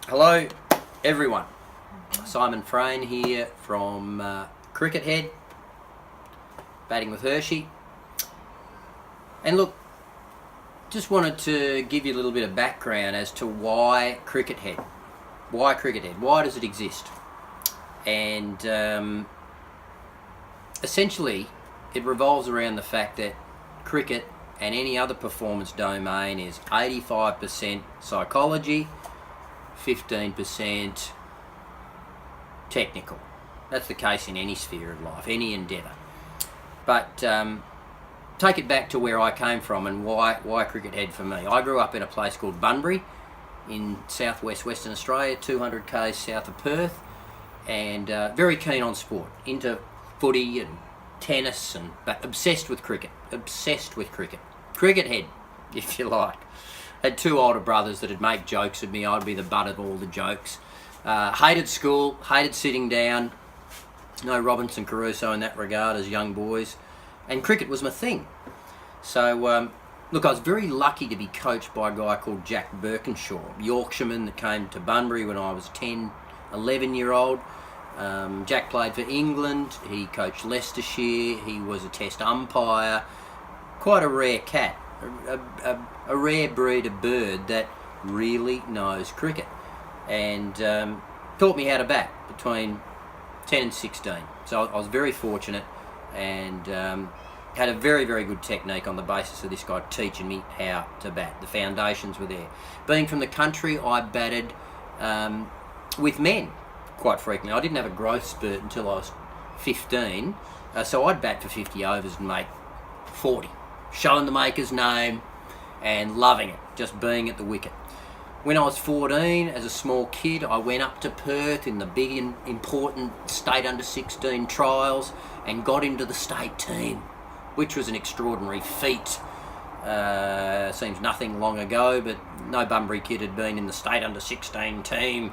Hello everyone, Simon Frayne here from Cricket Head, batting with Hirschy. And look, just wanted to give you a little bit of background as to why Cricket Head. Why Cricket Head? Why does it exist? And essentially it revolves around the fact that cricket and any other performance domain is 85% psychology, 15% technical. That's the case in any sphere of life, any endeavour. But take it back to where I came from and why Cricket Head for me. I grew up in a place called Bunbury in southwest Western Australia, 200 k's south of Perth, and very keen on sport, into footy and tennis, but obsessed with cricket. Cricket Head, if you like. Had two older brothers that'd make jokes at me. I'd be the butt of all the jokes. Hated school, hated sitting down. No Robinson Crusoe in that regard as young boys. And cricket was my thing. So, look, I was very lucky to be coached by a guy called Jack Birkinshaw, Yorkshireman that came to Bunbury when I was 10, 11-year-old. Jack played for England. He coached Leicestershire. He was a test umpire. Quite a rare cat. A rare breed of bird that really knows cricket, and taught me how to bat between 10 and 16. So I was very fortunate, and had a very, very good technique on the basis of this guy teaching me how to bat. The foundations were there. Being from the country, I batted with men quite frequently. I didn't have a growth spurt until I was 15, so I'd bat for 50 overs and make 40. Showing the maker's name and loving it, just being at the wicket. When I was 14, as a small kid, I went up to Perth in the big and important state under-16 trials and got into the state team, which was an extraordinary feat. Seems nothing long ago, but no Bunbury kid had been in the state under-16 team,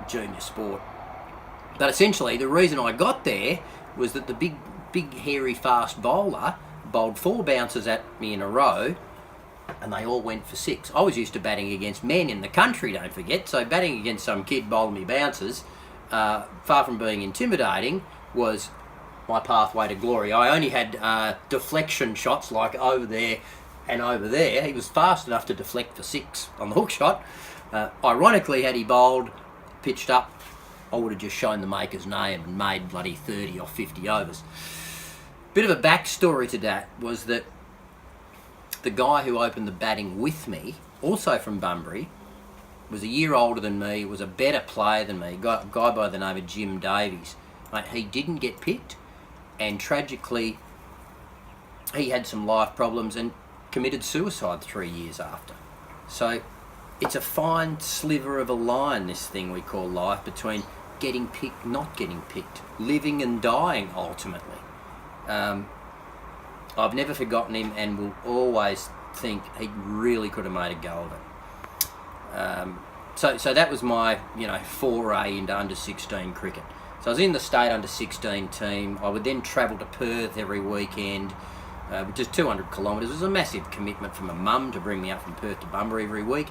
junior sport. But essentially, the reason I got there was that the big hairy fast bowler bowled 4 bouncers at me in a row, and they all went for 6. I was used to batting against men in the country, don't forget, so batting against some kid bowling me bouncers, far from being intimidating, was my pathway to glory. I only had deflection shots like over there and over there. He was fast enough to deflect for 6 on the hook shot. Ironically, had he bowled, pitched up, I would have just shown the maker's name and made bloody 30 or 50 overs. Bit of a backstory to that was that the guy who opened the batting with me, also from Bunbury, was a year older than me, was a better player than me, a guy by the name of Jim Davies. Mate, he didn't get picked, and tragically he had some life problems and committed suicide 3 years after. So it's a fine sliver of a line, this thing we call life, between getting picked, not getting picked, living and dying ultimately. I've never forgotten him and will always think he really could have made a go of it. So that was my foray into under-16 cricket. So I was in the state under-16 team. I would then travel to Perth every weekend, which is 200 kilometres. It was a massive commitment from my mum to bring me up from Perth to Bunbury every week.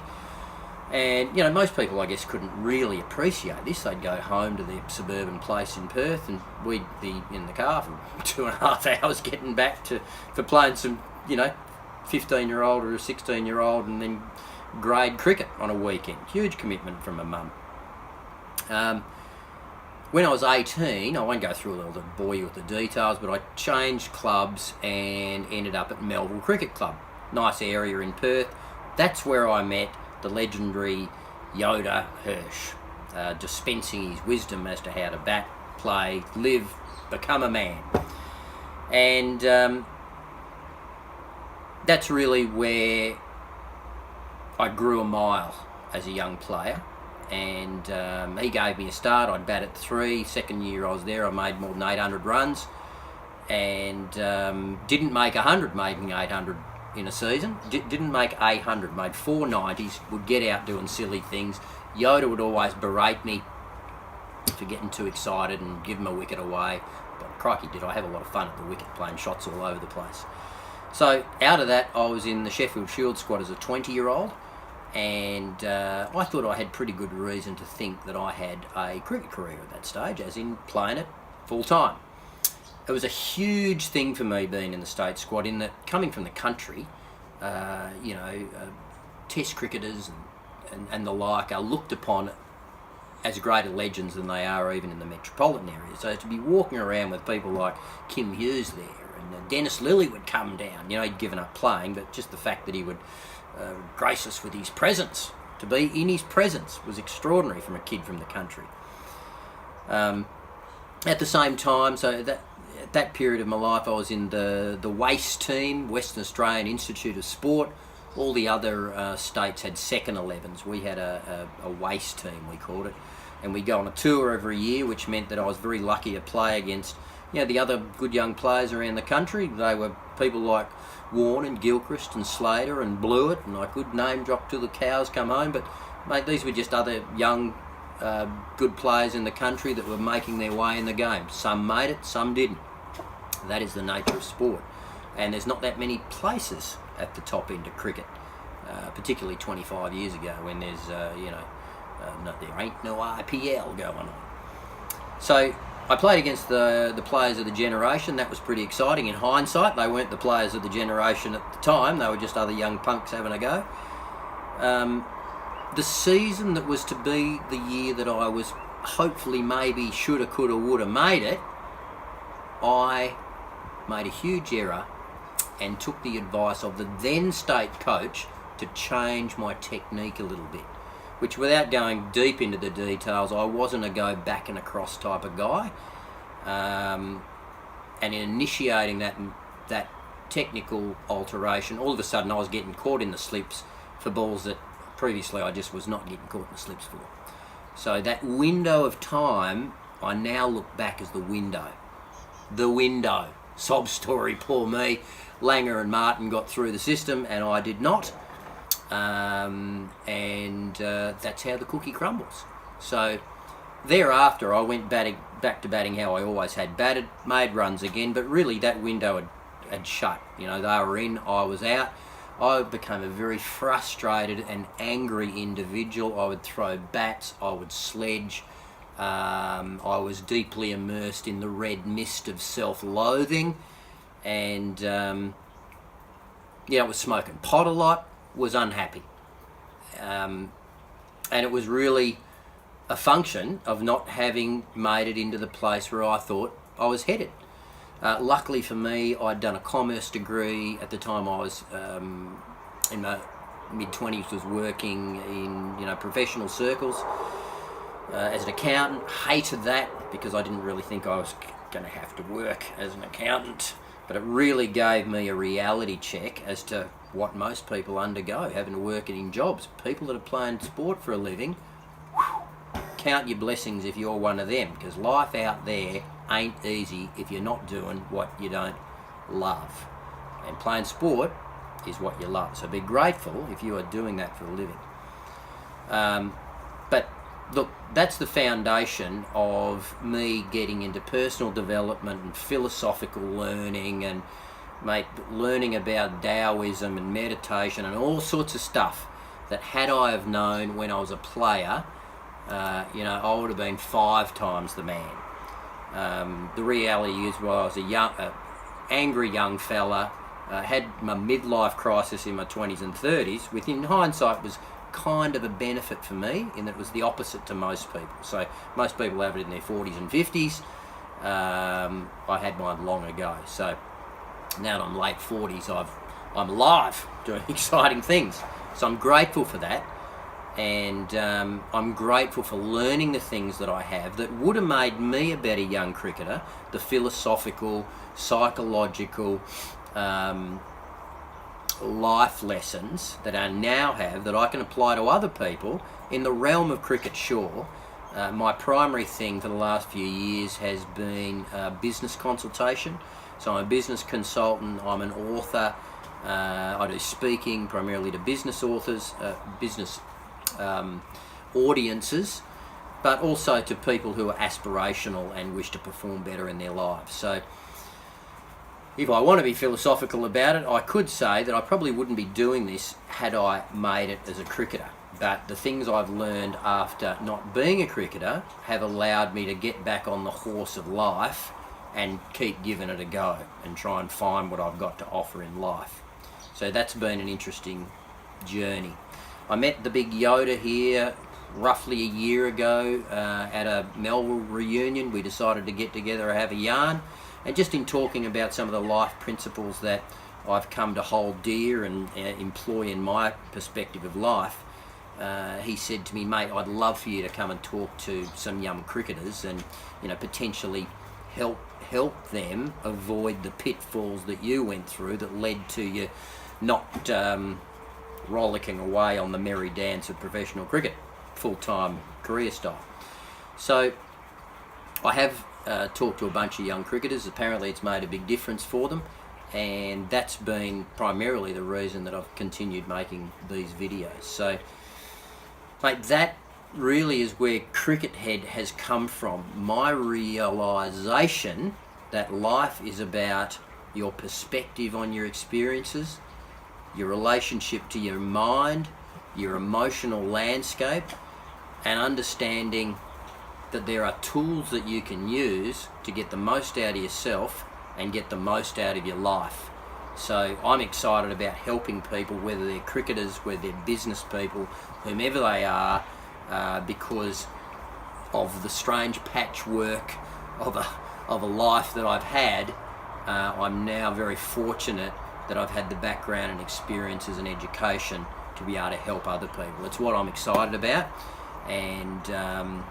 And, most people, I guess, couldn't really appreciate this. They'd go home to their suburban place in Perth and we'd be in the car for 2.5 hours getting back for playing some, 15-year-old or a 16-year-old and then grade cricket on a weekend. Huge commitment from my mum. When I was 18, I won't go through all the bore you with the details, but I changed clubs and ended up at Melville Cricket Club. Nice area in Perth. That's where I met the legendary Yoda Hirschy, dispensing his wisdom as to how to bat, play, live, become a man. And that's really where I grew a mile as a young player. And he gave me a start. I'd bat at 3. Second year I was there, I made more than 800 runs. And didn't make 100, making 800 in a season. Didn't make 800, made 490s, would get out doing silly things. Yoda would always berate me for getting too excited and give him a wicket away. But crikey, did I have a lot of fun at the wicket, playing shots all over the place. So out of that, I was in the Sheffield Shield squad as a 20-year-old, and I thought I had pretty good reason to think that I had a cricket career at that stage, as in playing it full time. It was a huge thing for me being in the state squad, in that coming from the country, test cricketers and the like are looked upon as greater legends than they are even in the metropolitan area. So to be walking around with people like Kim Hughes there, and Dennis Lillee would come down. He'd given up playing, but just the fact that he would grace us with his presence, to be in his presence, was extraordinary from a kid from the country. At the same time, so at that period of my life, I was in the WACE team, Western Australian Institute of Sport. All the other states had second 11s. We had a WACE team, we called it, and we go on a tour every year, which meant that I was very lucky to play against the other good young players around the country. They were people like Warne and Gilchrist and Slater and Blewett, and I could name drop till the cows come home, but mate, these were just other young good players in the country that were making their way in the game. Some made it, some didn't. That is the nature of sport, and there's not that many places at the top end of cricket, particularly 25 years ago, when there's there ain't no IPL going on. So I played against the players of the generation. That was pretty exciting. In hindsight, they weren't the players of the generation at the time. They were just other young punks having a go. The season that was to be the year that I was hopefully maybe shoulda, coulda, woulda made it, I made a huge error and took the advice of the then state coach to change my technique a little bit, which, without going deep into the details, I wasn't a go back and across type of guy. And in initiating that technical alteration, all of a sudden I was getting caught in the slips for balls that previously I just was not getting caught in the slips for. So that window of time, I now look back as the window. The window. Sob story, poor me. Langer and Martin got through the system and I did not. That's how the cookie crumbles. So thereafter I went back to batting how I always had batted, made runs again, but really that window had shut. They were in, I was out. I became a very frustrated and angry individual. I would throw bats, I would sledge. I was deeply immersed in the red mist of self-loathing, and I was smoking pot a lot, was unhappy. And it was really a function of not having made it into the place where I thought I was headed. Luckily for me, I'd done a commerce degree. At the time I was in my mid-20s, was working in professional circles as an accountant. Hated that because I didn't really think I was going to have to work as an accountant, but it really gave me a reality check as to what most people undergo, having to work in jobs. People that are playing sport for a living, count your blessings if you're one of them, because life out there ain't easy if you're not doing what you don't love. And playing sport is what you love. So be grateful if you are doing that for a living. But look, that's the foundation of me getting into personal development and philosophical learning, and learning about Taoism and meditation and all sorts of stuff that, had I have known when I was a player, I would have been 5 times the man. The reality is, I was a angry young fella, had my midlife crisis in my 20s and 30s, which in hindsight was kind of a benefit for me, in that it was the opposite to most people. So most people have it in their 40s and 50s. I had mine long ago. So now that I'm late 40s, I'm alive, doing exciting things. So I'm grateful for that. And I'm grateful for learning the things that I have that would have made me a better young cricketer, the philosophical, psychological, life lessons that I now have that I can apply to other people in the realm of cricket. Sure, my primary thing for the last few years has been business consultation. So I'm a business consultant, I'm an author, I do speaking primarily to business authors, business audiences, but also to people who are aspirational and wish to perform better in their lives. So if I want to be philosophical about it, I could say that I probably wouldn't be doing this had I made it as a cricketer. But the things I've learned after not being a cricketer have allowed me to get back on the horse of life and keep giving it a go and try and find what I've got to offer in life. So that's been an interesting journey. I met the Big Yoda here roughly a year ago at a Melville reunion. We decided to get together and have a yarn, and just in talking about some of the life principles that I've come to hold dear and employ in my perspective of life, he said to me, mate, I'd love for you to come and talk to some young cricketers and, you know, potentially help them avoid the pitfalls that you went through that led to you not rollicking away on the merry dance of professional cricket, full-time career style. So I have talked to a bunch of young cricketers. Apparently it's made a big difference for them, and that's been primarily the reason that I've continued making these videos. So, mate, that really is where Cricket Head has come from. My realisation that life is about your perspective on your experiences, your relationship to your mind, your emotional landscape, and understanding that there are tools that you can use to get the most out of yourself and get the most out of your life. So I'm excited about helping people, whether they're cricketers, whether they're business people, whomever they are, because of the strange patchwork of a life that I've had. I'm now very fortunate that I've had the background and experiences and education to be able to help other people. It's what I'm excited about, and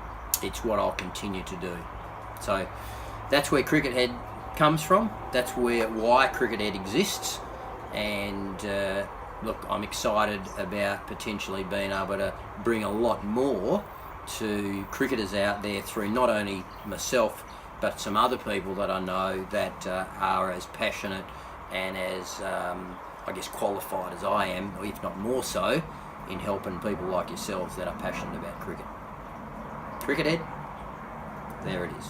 it's what I'll continue to do. So that's where Cricket Head comes from. That's why Cricket Head exists, and look, I'm excited about potentially being able to bring a lot more to cricketers out there through not only myself but some other people that I know that are as passionate and as I guess qualified as I am, or if not more so, in helping people like yourselves that are passionate about cricket. Cricket Head, there it is.